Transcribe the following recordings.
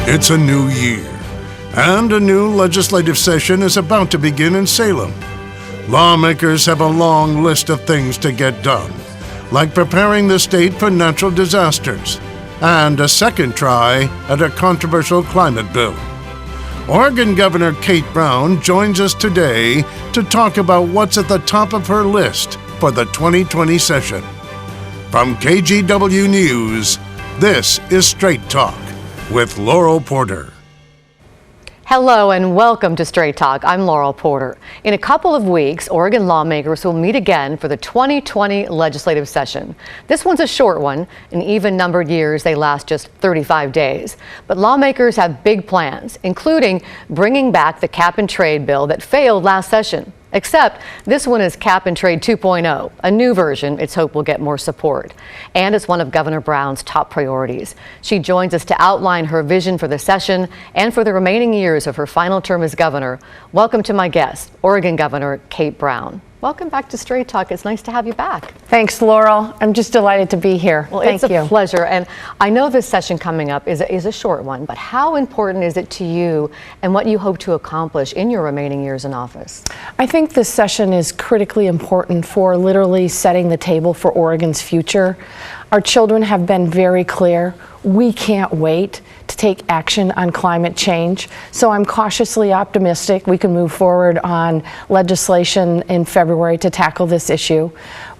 It's a new year, and a new legislative session is about to begin in Salem. Lawmakers have a long list of things to get done, like preparing the state for natural disasters, and a second try at a controversial climate bill. Oregon Governor Kate Brown joins us today to talk about what's at the top of her list for the 2020 session. From KGW News, this is Straight Talk with Laural Porter. Hello and welcome to Straight Talk. I'm Laural Porter. In a couple of weeks, Oregon lawmakers will meet again for the 2020 legislative session. This one's a short one. In even-numbered years, they last just 35 days. But lawmakers have big plans, including bringing back the cap-and-trade bill that failed last session. Except this one is Cap and Trade 2.0, a new version it's hoped will get more support. And it's one of Governor Brown's top priorities. She joins us to outline her vision for the session and for the remaining years of her final term as governor. Welcome to my guest, Oregon Governor Kate Brown. Welcome back to Straight Talk. It's nice to have you back. Thanks, Laural. I'm just delighted to be here. Well, Thank you. It's a pleasure. And I know this session coming up is a short one, but how important is it to you and what you hope to accomplish in your remaining years in office? I think this session is critically important for literally setting the table for Oregon's future. Our children have been very clear. We can't wait to take action on climate change. So I'm cautiously optimistic we can move forward on legislation in February to tackle this issue.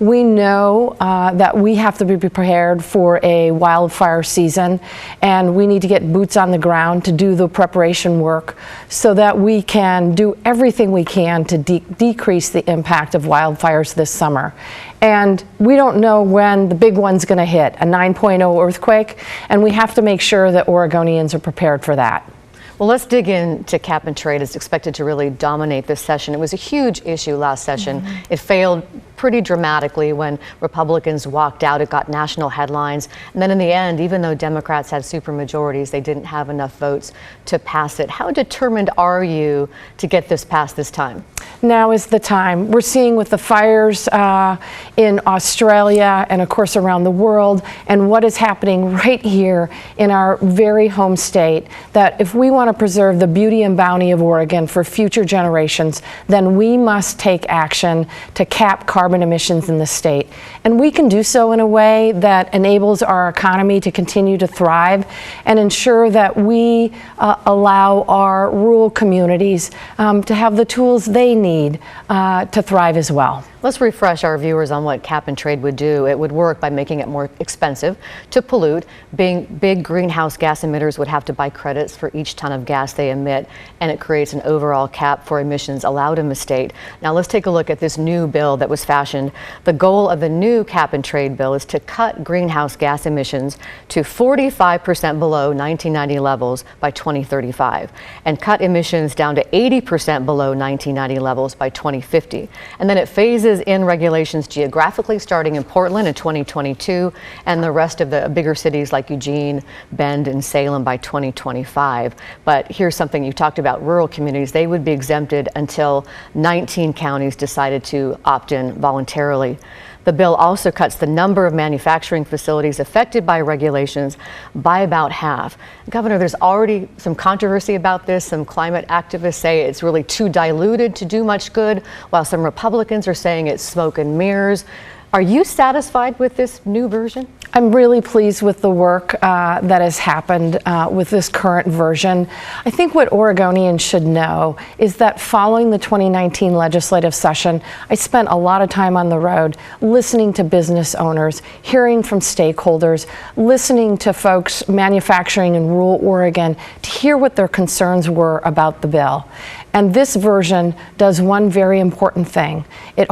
We know that we have to be prepared for a wildfire season, and we need to get boots on the ground to do the preparation work so that we can do everything we can to decrease the impact of wildfires this summer. And we don't know when the big one's going to hit, a 9.0 earthquake, and we have to make sure that Oregonians are prepared for that. Well, let's dig into cap and trade. It's expected to really dominate this session. It was a huge issue last session. It failed pretty dramatically when Republicans walked out. It got national headlines. And then in the end, even though Democrats had supermajorities, they didn't have enough votes to pass it. How determined are you to get this passed this time? Now is the time. We're seeing with the fires in Australia and of course around the world, and what is happening right here in our very home state, that if we want to preserve the beauty and bounty of Oregon for future generations, then we must take action to cap carbon emissions in the state. And we can do so in a way that enables our economy to continue to thrive and ensure that we allow our rural communities to have the tools they need to thrive as well. Let's refresh our viewers on what cap and trade would do. It would work by making it more expensive to pollute. Big greenhouse gas emitters would have to buy credits for each ton of gas they emit, and it creates an overall cap for emissions allowed in the state. Now let's take a look at this new bill that was fashioned. The goal of the new cap and trade bill is to cut greenhouse gas emissions to 45% below 1990 levels by 2035 and cut emissions down to 80% below 1990 levels by 2050. And then it phases in regulations geographically starting in Portland in 2022 and the rest of the bigger cities like Eugene, Bend, and Salem by 2025. But here's something you talked about, rural communities. They would be exempted until 19 counties decided to opt in voluntarily. The bill also cuts the number of manufacturing facilities affected by regulations by about half. Governor, there's already some controversy about this. Some climate activists say it's really too diluted to do much good, while some Republicans are saying it's smoke and mirrors. Are you satisfied with this new version? I'm really pleased with the work that has happened with this current version. I think what Oregonians should know is that following the 2019 legislative session, I spent a lot of time on the road listening to business owners, hearing from stakeholders, listening to folks manufacturing in rural Oregon to hear what their concerns were about the bill. And this version does one very important thing. It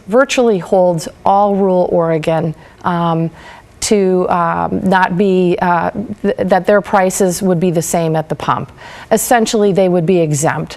virtually holds all rural Oregon to not be, that their prices would be the same at the pump. Essentially, they would be exempt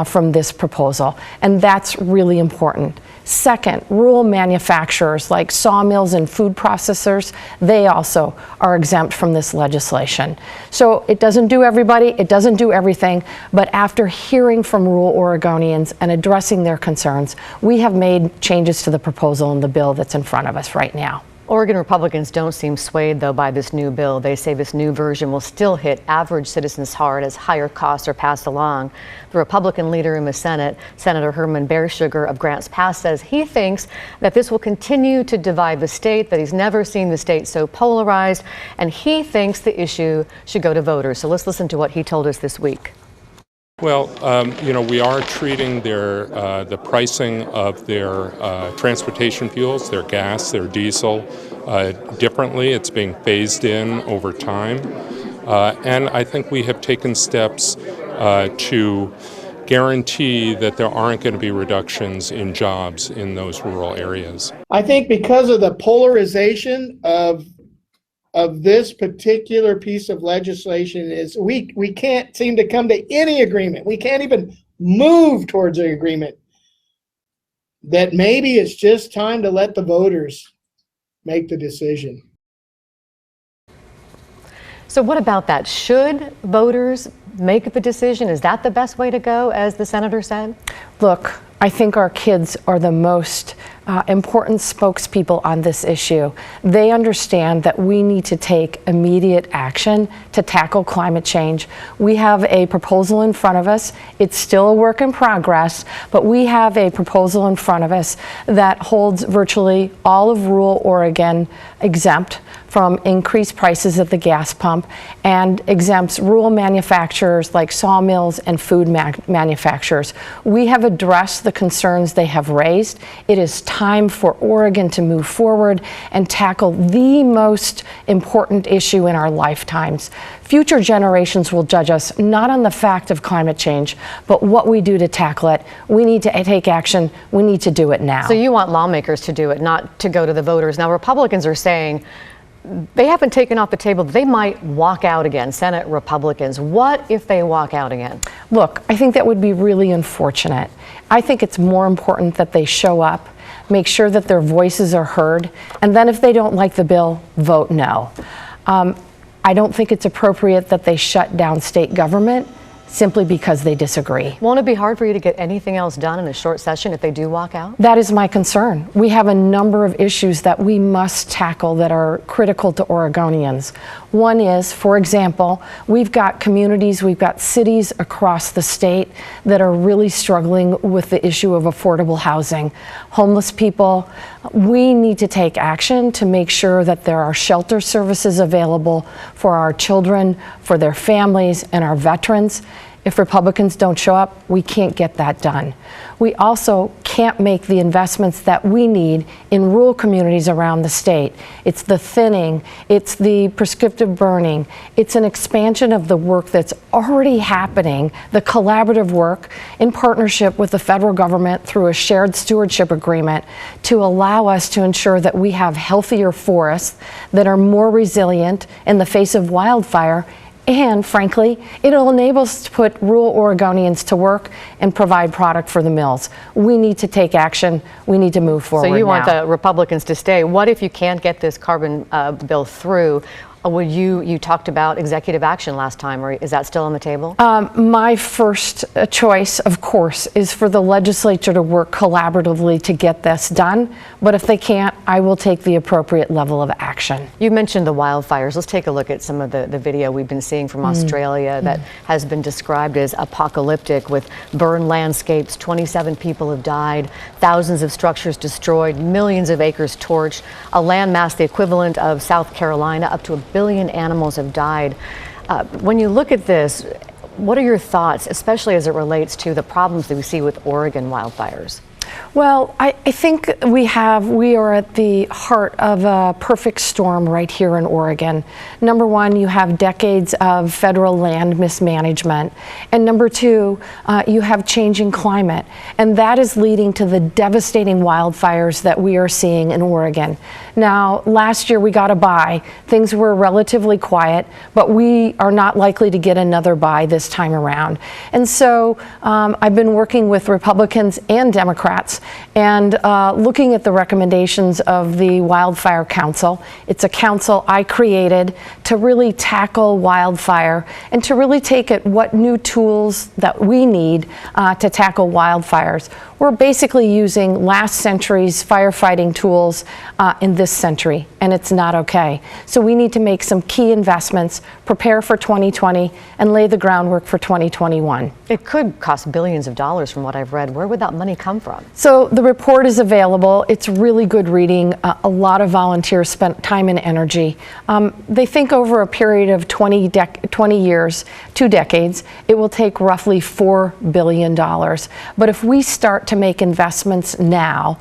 from this proposal, and that's really important. Second, rural manufacturers like sawmills and food processors, they also are exempt from this legislation. So it doesn't do everybody, it doesn't do everything, but after hearing from rural Oregonians and addressing their concerns, we have made changes to the proposal in the bill that's in front of us right now. Oregon Republicans don't seem swayed, though, by this new bill. They say this new version will still hit average citizens hard as higher costs are passed along. The Republican leader in the Senate, Senator Herman Bearsugar of Grants Pass, says he thinks that this will continue to divide the state, that he's never seen the state so polarized, and he thinks the issue should go to voters. So let's listen to what he told us this week. Well, we are treating the pricing of their transportation fuels, their gas, their diesel, differently. It's being phased in over time. And I think we have taken steps to guarantee that there aren't going to be reductions in jobs in those rural areas. I think because of the polarization of this particular piece of legislation is we can't seem to come to any agreement. We can't even move towards an agreement. That maybe it's just time to let the voters make the decision. So what about that? Should voters make the decision? Is that the best way to go, as the senator said? Look, I think our kids are the most important spokespeople on this issue. They understand that we need to take immediate action to tackle climate change. We have a proposal in front of us. It's still a work in progress, but we have a proposal in front of us that holds virtually all of rural Oregon exempt from increased prices at the gas pump and exempts rural manufacturers like sawmills and food manufacturers. We have addressed the concerns they have raised. It is time for Oregon to move forward and tackle the most important issue in our lifetimes. Future generations will judge us not on the fact of climate change, but what we do to tackle it. We need to take action. We need to do it now. So you want lawmakers to do it, not to go to the voters. Now, Republicans are saying they haven't taken off the table. They might walk out again, Senate Republicans. What if they walk out again? Look, I think that would be really unfortunate. I think it's more important that they show up, make sure that their voices are heard, and then if they don't like the bill, vote no. I don't think it's appropriate that they shut down state government simply because they disagree. Won't it be hard for you to get anything else done in a short session if they do walk out? That is my concern. We have a number of issues that we must tackle that are critical to Oregonians. One is, for example, we've got communities, we've got cities across the state that are really struggling with the issue of affordable housing. Homeless people, we need to take action to make sure that there are shelter services available for our children, for their families, and our veterans. If Republicans don't show up, we can't get that done. We also can't make the investments that we need in rural communities around the state. It's the thinning, it's the prescriptive burning, it's an expansion of the work that's already happening, the collaborative work in partnership with the federal government through a shared stewardship agreement to allow us to ensure that we have healthier forests that are more resilient in the face of wildfire. And frankly, it'll enable us to put rural Oregonians to work and provide product for the mills. We need to take action. We need to move forward now. So you want the Republicans to stay. What if you can't get this carbon bill through? Would you talked about executive action last time, or is that still on the table? My first choice, of course, is for the legislature to work collaboratively to get this done. But if they can't, I will take the appropriate level of action. You mentioned the wildfires. Let's take a look at some of the video we've been seeing from Australia that has been described as apocalyptic, with burned landscapes. 27 people have died, thousands of structures destroyed, millions of acres torched, a landmass the equivalent of South Carolina. Up to 1 billion animals have died. When you look at this, what are your thoughts, especially as it relates to the problems that we see with Oregon wildfires? Well, I think we are at the heart of a perfect storm right here in Oregon. Number one, you have decades of federal land mismanagement. And number two, you have changing climate. And that is leading to the devastating wildfires that we are seeing in Oregon. Now, last year we got a bye. Things were relatively quiet, but we are not likely to get another bye this time around. And so I've been working with Republicans and Democrats Democrats. And looking at the recommendations of the Wildfire Council, it's a council I created to really tackle wildfire and to really take at what new tools that we need to tackle wildfires. We're basically using last century's firefighting tools in this century, and it's not okay. So we need to make some key investments, prepare for 2020, and lay the groundwork for 2021. It could cost billions of dollars from what I've read. Where would that money come from? So the report is available. It's really good reading. A lot of volunteers spent time and energy. They think over a period of 20 years, 2 decades, it will take roughly $4 billion. But if we start to make investments now,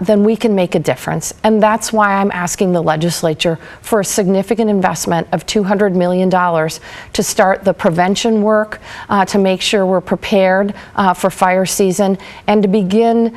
then we can make a difference. And that's why I'm asking the legislature for a significant investment of $200 million to start the prevention work, to make sure we're prepared for fire season, and to begin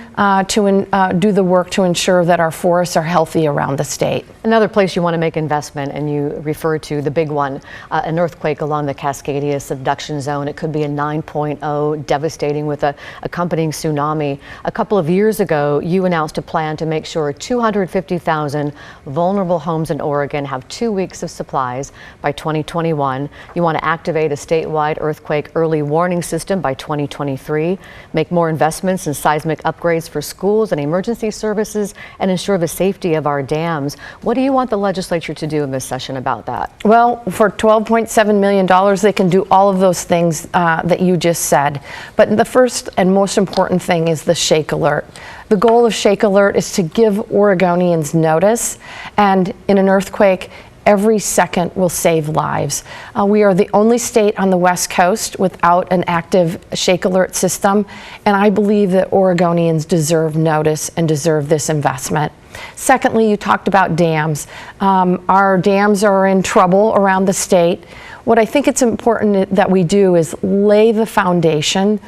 to do the work to ensure that our forests are healthy around the state. Another place you want to make investment, and you refer to the big one, an earthquake along the Cascadia subduction zone. It could be a 9.0, devastating with an accompanying tsunami. A couple of years ago, you announced a plan to make sure 250,000 vulnerable homes in Oregon have 2 weeks of supplies by 2021. You want to activate a statewide earthquake early warning system by 2023, make more investments in seismic upgrades for schools and emergency services, and ensure the safety of our dams. What do you want the legislature to do in this session about that? Well, for $12.7 million, they can do all of those things that you just said. But the first and most important thing is the Shake Alert. The goal of Shake Alert is to give Oregonians notice, and in an earthquake, every second will save lives. We are the only state on the West Coast without an active Shake Alert system, and I believe that Oregonians deserve notice and deserve this investment. Secondly, you talked about dams. Our dams are in trouble around the state. What I think it's important that we do is lay the foundation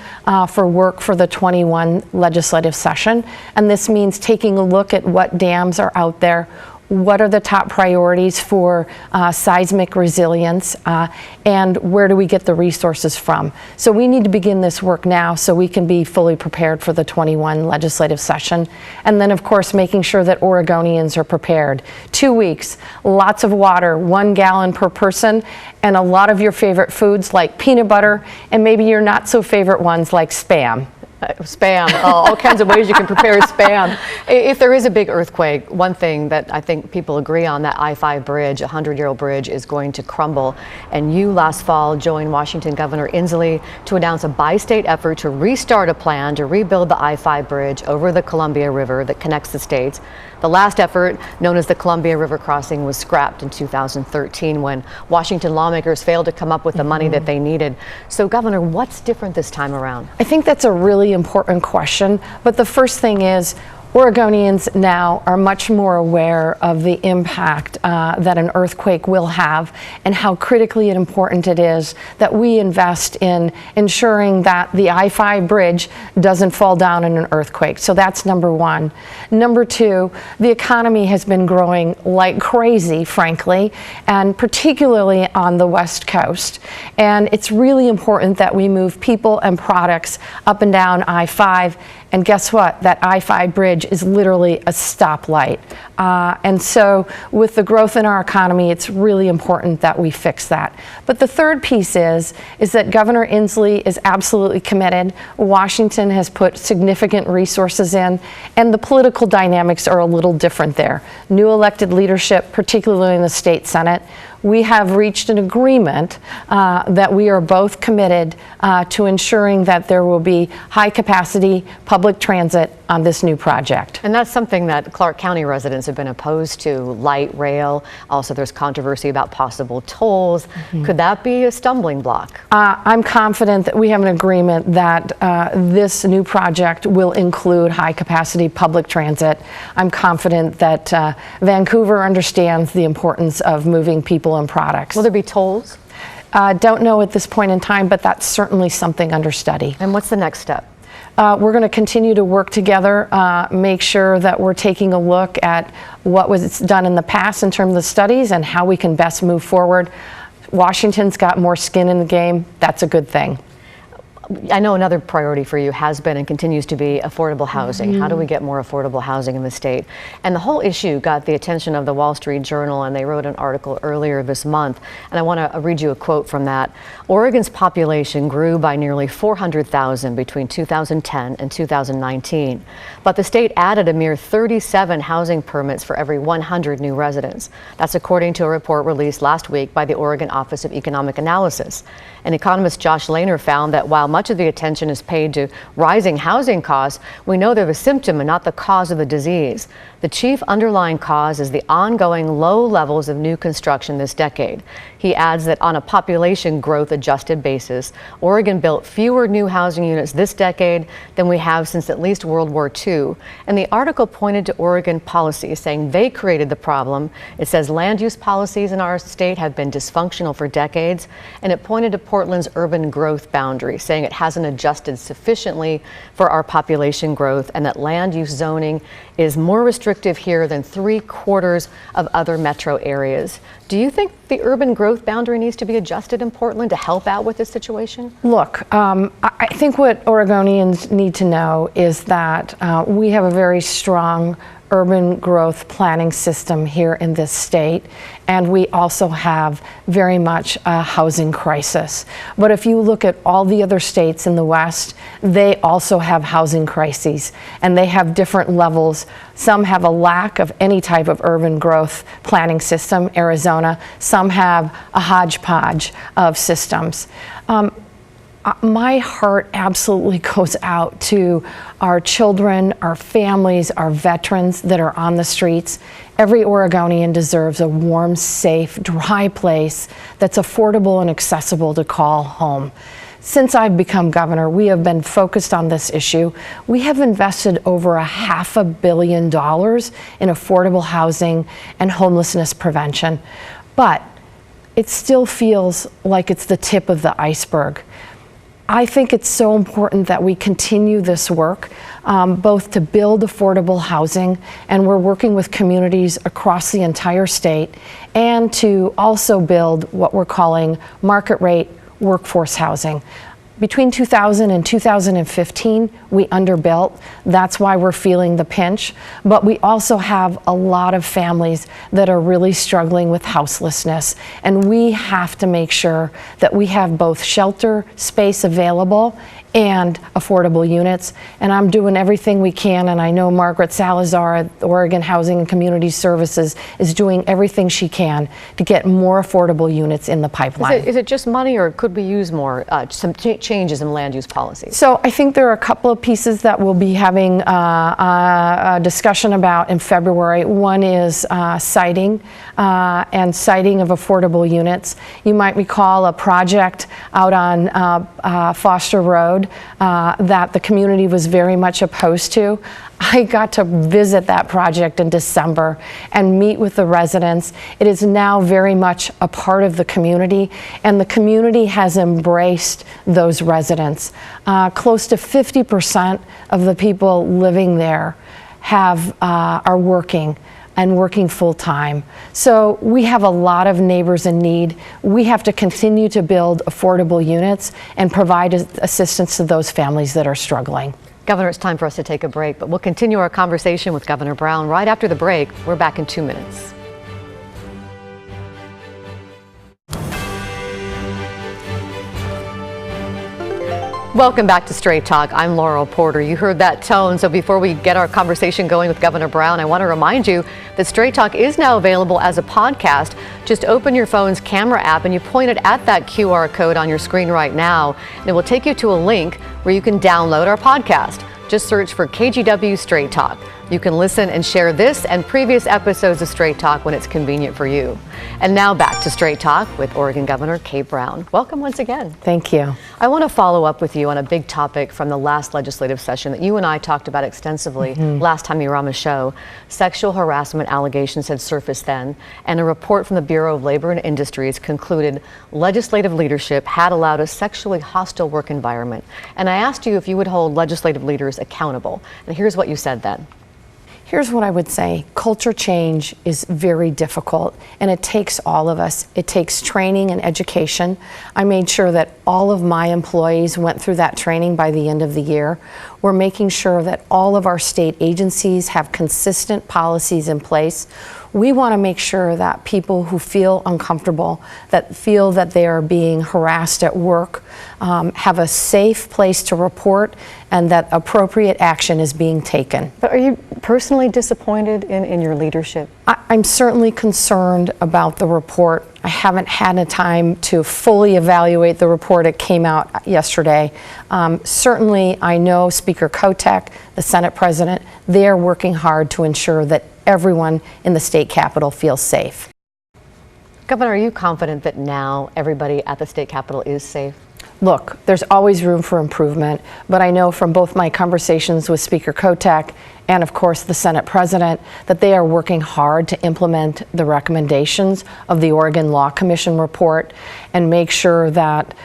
for work for the 21 legislative session, and this means taking a look at what dams are out there, what are the top priorities for seismic resilience, and where do we get the resources from. So we need to begin this work now so we can be fully prepared for the 21 legislative session. And then, of course, making sure that Oregonians are prepared. 2 weeks, lots of water, 1 gallon per person, and a lot of your favorite foods like peanut butter, and maybe your not so favorite ones like Spam. Spam, all kinds of ways you can prepare Spam. If there is a big earthquake, one thing that I think people agree on, that I-5 bridge, a 100-year-old bridge, is going to crumble. And you last fall joined Washington Governor Inslee to announce a bi-state effort to restart a plan to rebuild the I-5 bridge over the Columbia River that connects the states. The last effort, known as the Columbia River Crossing, was scrapped in 2013 when Washington lawmakers failed to come up with the money that they needed. So, Governor, what's different this time around? I think that's a really important question, but the first thing is Oregonians now are much more aware of the impact that an earthquake will have and how critically important it is that we invest in ensuring that the I-5 bridge doesn't fall down in an earthquake. So that's number one. Number two, the economy has been growing like crazy, frankly, and particularly on the West Coast. And it's really important that we move people and products up and down I-5. And guess what? That I-5 bridge is literally a stoplight. And so with the growth in our economy, it's really important that we fix that. But the third piece is that Governor Inslee is absolutely committed. Washington has put significant resources in, and the political dynamics are a little different there. New elected leadership, particularly in the state Senate, we have reached an agreement that we are both committed to ensuring that there will be high-capacity public transit on this new project. And that's something that Clark County residents have been opposed to, light rail. Also, there's controversy about possible tolls. Could that be a stumbling block? I'm confident that we have an agreement that this new project will include high-capacity public transit. I'm confident that Vancouver understands the importance of moving people and products. Will there be tolls? Don't know at this point in time, but that's certainly something under study. And what's the next step? We're going to continue to work together, make sure that we're taking a look at what was done in the past in terms of studies and how we can best move forward. Washington's got more skin in the game. That's a good thing. I know another priority for you has been and continues to be affordable housing. How do we get more affordable housing in the state? And the whole issue got the attention of the Wall Street Journal, and they wrote an article earlier this month. And I want to read you a quote from that. Oregon's population grew by nearly 400,000 between 2010 and 2019. But the state added a mere 37 housing permits for every 100 new residents. That's according to a report released last week by the Oregon Office of Economic Analysis. And economist Josh Lehner found that while much of the attention is paid to rising housing costs, we know they're the symptom and not the cause of the disease. The chief underlying cause is the ongoing low levels of new construction this decade. He adds that on a population growth adjusted basis, Oregon built fewer new housing units this decade than we have since at least World War II. And the article pointed to Oregon policies, saying they created the problem. It says land use policies in our state have been dysfunctional for decades, and it pointed to Portland's urban growth boundary, saying it hasn't adjusted sufficiently for our population growth, and that land use zoning is more restrictive here than 3/4 of other metro areas. Do you think the urban growth boundary needs to be adjusted in Portland to help out with this situation? Look, I think what Oregonians need to know is that we have a very strong urban growth planning system here in this state, and we also have very much a housing crisis. But if you look at all the other states in the West, they also have housing crises, and they have different levels. Some have a lack of any type of urban growth planning system, Arizona. Some have a hodgepodge of systems. My heart absolutely goes out to our children, our families, our veterans that are on the streets. Every Oregonian deserves a warm, safe, dry place that's affordable and accessible to call home. Since I've become governor, we have been focused on this issue. We have invested over $500 million in affordable housing and homelessness prevention, but it still feels like it's the tip of the iceberg. I think it's so important that we continue this work, both to build affordable housing, and we're working with communities across the entire state, and to also build what we're calling market rate workforce housing. Between 2000 and 2015, we underbuilt. That's why we're feeling the pinch. But we also have a lot of families that are really struggling with houselessness. And we have to make sure that we have both shelter space available and affordable units. And I'm doing everything we can, and I know Margaret Salazar at Oregon Housing and Community Services is doing everything she can to get more affordable units in the pipeline. Is it just money, or could we use more, some changes in land use policies? So I think there are a couple of pieces that we'll be having a discussion about in February. One is siting and siting of affordable units. You might recall a project out on Foster Road that the community was very much opposed to. I got to visit that project in December and meet with the residents. It is now very much a part of the community, and the community has embraced those residents. Close to 50% of the people living there are working and working full time. So we have a lot of neighbors in need. We have to continue to build affordable units and provide assistance to those families that are struggling. Governor, it's time for us to take a break, but we'll continue our conversation with Governor Brown right after the break. We're back in 2 minutes. Welcome back to Straight Talk. I'm Laural Porter. You heard that tone, so before we get our conversation going with Governor Brown, I want to remind you that Straight Talk is now available as a podcast. Just open your phone's camera app and you point it at that QR code on your screen right now, and it will take you to a link where you can download our podcast. Just search for KGW Straight Talk. You can listen and share this and previous episodes of Straight Talk when it's convenient for you. And now back to Straight Talk with Oregon Governor Kate Brown. Welcome once again. Thank you. I want to follow up with you on a big topic from the last legislative session that you and I talked about extensively last time you were on the show. Sexual harassment allegations had surfaced then, and a report from the Bureau of Labor and Industries concluded legislative leadership had allowed a sexually hostile work environment. And I asked you if you would hold legislative leaders accountable. And here's what you said then. Here's what I would say. Culture change is very difficult, and it takes all of us. It takes training and education. I made sure that all of my employees went through that training by the end of the year. We're making sure that all of our state agencies have consistent policies in place. We want to make sure that people who feel uncomfortable, that feel that they are being harassed at work, have a safe place to report, and that appropriate action is being taken. But are you personally disappointed in your leadership? I'm certainly concerned about the report. I haven't had a time to fully evaluate the report. It came out yesterday. Certainly, I know Speaker Kotek, the Senate President, they are working hard to ensure that everyone in the state capitol feels safe. Governor, are you confident that now everybody at the state capitol is safe? Look, there's always room for improvement, but I know from both my conversations with Speaker Kotek and, of course, the Senate President that they are working hard to implement the recommendations of the Oregon Law Commission report and make sure that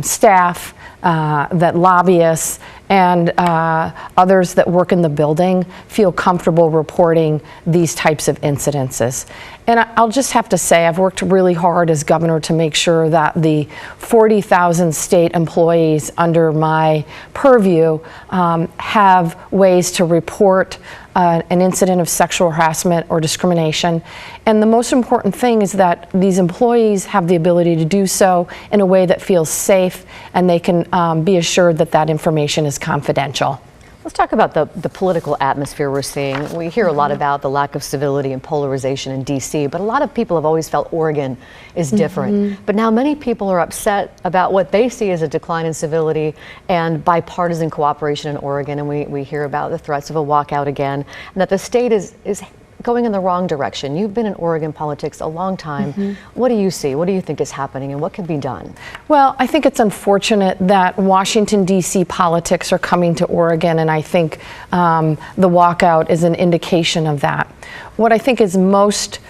staff, that lobbyists, and others that work in the building feel comfortable reporting these types of incidences. And I'll just have to say, I've worked really hard as governor to make sure that the 40,000 state employees under my purview have ways to report an incident of sexual harassment or discrimination. And the most important thing is that these employees have the ability to do so in a way that feels safe, and they can be assured that that information is confidential. Let's talk about the political atmosphere we're seeing. We hear a lot about the lack of civility and polarization in D.C., but a lot of people have always felt Oregon is different. But now many people are upset about what they see as a decline in civility and bipartisan cooperation in Oregon, and we hear about the threats of a walkout again, and that the state is going in the wrong direction. You've been in Oregon politics a long time. What do you see? What do you think is happening, and what can be done? Well, I think it's unfortunate that Washington, D.C. politics are coming to Oregon, and I think the walkout is an indication of that. What I think is most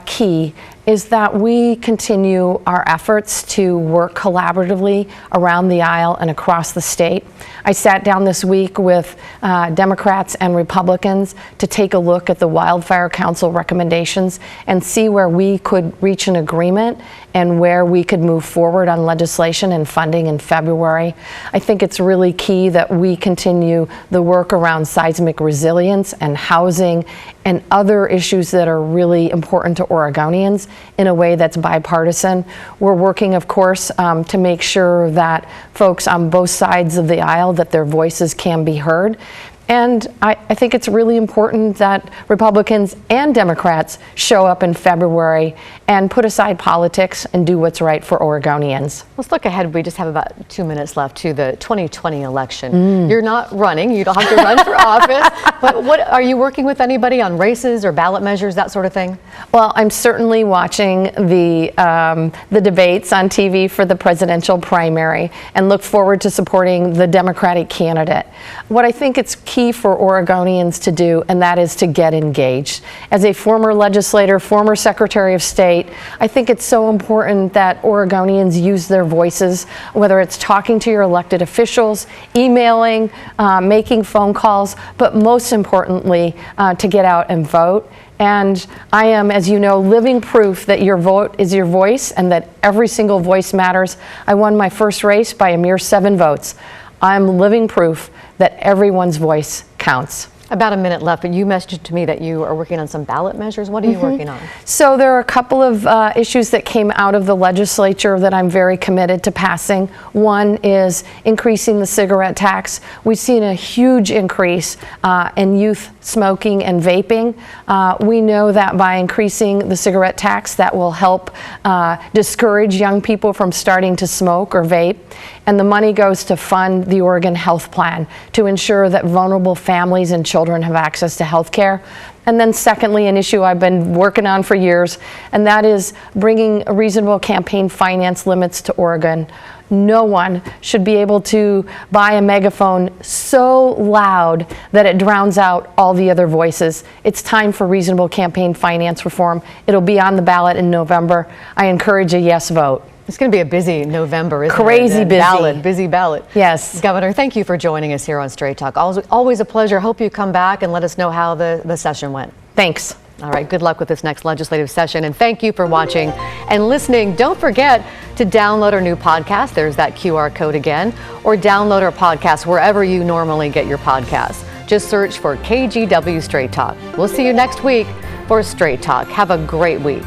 key is that we continue our efforts to work collaboratively around the aisle and across the state. I sat down this week with Democrats and Republicans to take a look at the Wildfire Council recommendations and see where we could reach an agreement and where we could move forward on legislation and funding in February. I think it's really key that we continue the work around seismic resilience and housing and other issues that are really important to Oregonians in a way that's bipartisan. We're working, of course, to make sure that folks on both sides of the aisle, that their voices can be heard. And I think it's really important that Republicans and Democrats show up in February and put aside politics and do what's right for Oregonians. Let's look ahead. We just have about 2 minutes left to the 2020 election. You're not running. You don't have to run for office. But what are you working with anybody on races or ballot measures, that sort of thing? Well, I'm certainly watching the debates on TV for the presidential primary and look forward to supporting the Democratic candidate. What I think it's key for Oregonians to do, and that is to get engaged. As a former legislator, former Secretary of State, I think it's so important that Oregonians use their voices, whether it's talking to your elected officials, emailing, making phone calls, but most importantly, to get out and vote. And I am, as you know, living proof that your vote is your voice and that every single voice matters. I won my first race by a mere 7 votes. I'm living proof that everyone's voice counts. About a minute left, but you mentioned to me that you are working on some ballot measures. What are you working on? So there are a couple of issues that came out of the legislature that I'm very committed to passing. One is increasing the cigarette tax. We've seen a huge increase in youth smoking and vaping. We know that by increasing the cigarette tax, that will help discourage young people from starting to smoke or vape. And the money goes to fund the Oregon Health Plan to ensure that vulnerable families and children have access to health care. And then secondly, an issue I've been working on for years, and that is bringing reasonable campaign finance limits to Oregon. No one should be able to buy a megaphone so loud that it drowns out all the other voices. It's time for reasonable campaign finance reform. It'll be on the ballot in November. I encourage a yes vote. It's going to be a busy November, isn't it? Crazy busy. Busy ballot. Yes. Governor, thank you for joining us here on Straight Talk. Always a pleasure. Hope you come back and let us know how the session went. Thanks. All right, good luck with this next legislative session, and thank you for watching and listening. Don't forget to download our new podcast. There's that QR code again, or download our podcast wherever you normally get your podcasts. Just search for KGW Straight Talk. We'll see you next week for Straight Talk. Have a great week.